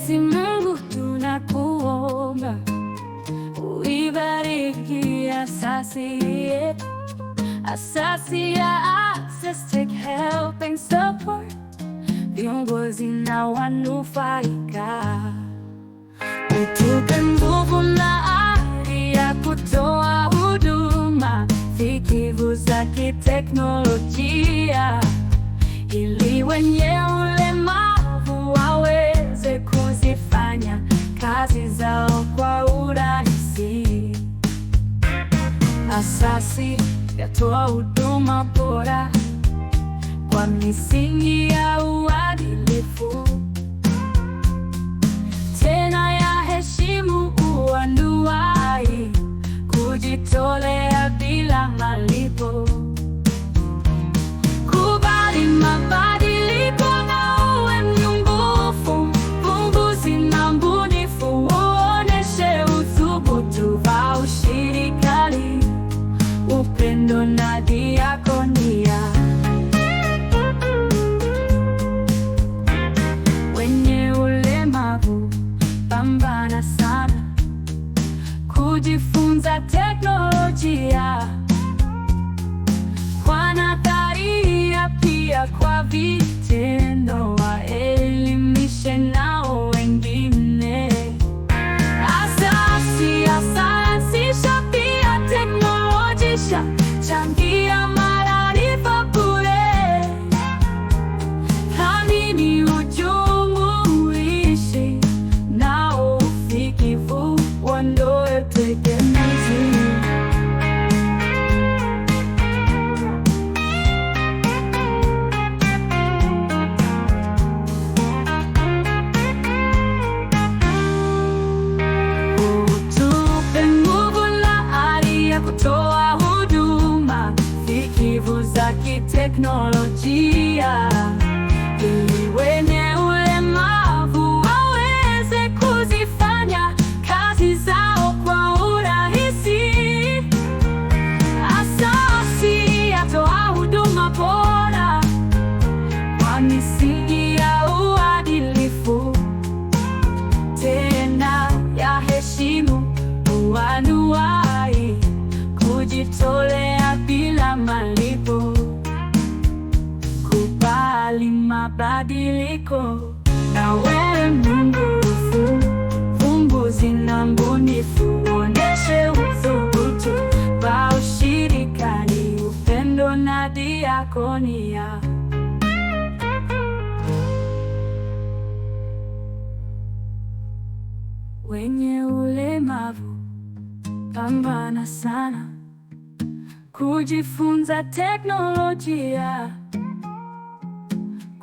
Mwenyezi Mungu tunakuomba, uibariki asasi yetu, asasi ya Access Tech Help and Support, viongozi na wanufaika. Utupe nguvu na ari ya kutoa huduma fikivu za kiteknolojia, ili wenye ulemavu waweze kuzifanya kazi zao kwa urahisi. Asasi yatoa huduma bora kwa misingi ya uadilifu, tena yaheshimu uanuwai, kujitolea bila malipo. Kubali mabadiliko na uwe mnyumbufu, mvumbuzi na mbunifu, uoneshe uthubutu wa ushirikali, upendo na diakonia. Wenye ulemavu pambana sana kujifunza teknolojia, kwa nadharia pia kwa vitendo, waelimishe nao wengine. Asasi ya sayansisha pia teknolojisha, changia maarifa bure, thamini ujumuishi na ufikivu, ondoe tegemezi. Utupe nguvu na ari ya kutoa huduma fikivu za kiteknolojia, ili wenye ulemavu waweze kuzifanya kazi zao kwa urahisi. Asasi yatoa huduma bora kwa misingi ya uadilifu, tena yaheshimu uanuwai, kujitolea bila malipo. Kubali mabadiliko na wewe mnyumbufu, mvumbuzi na mbunifu, uoneshe uthubutu wa ushirikani, upendo na diakonia. Wenye ulemavu pambana sana kujifunza teknolojia,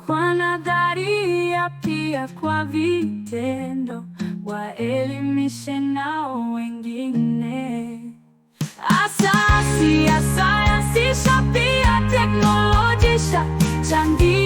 kwa nadharia pia kwa vitendo, waelimishe nao wengine. Asasi ya sayansisha pia teknolojisha, changia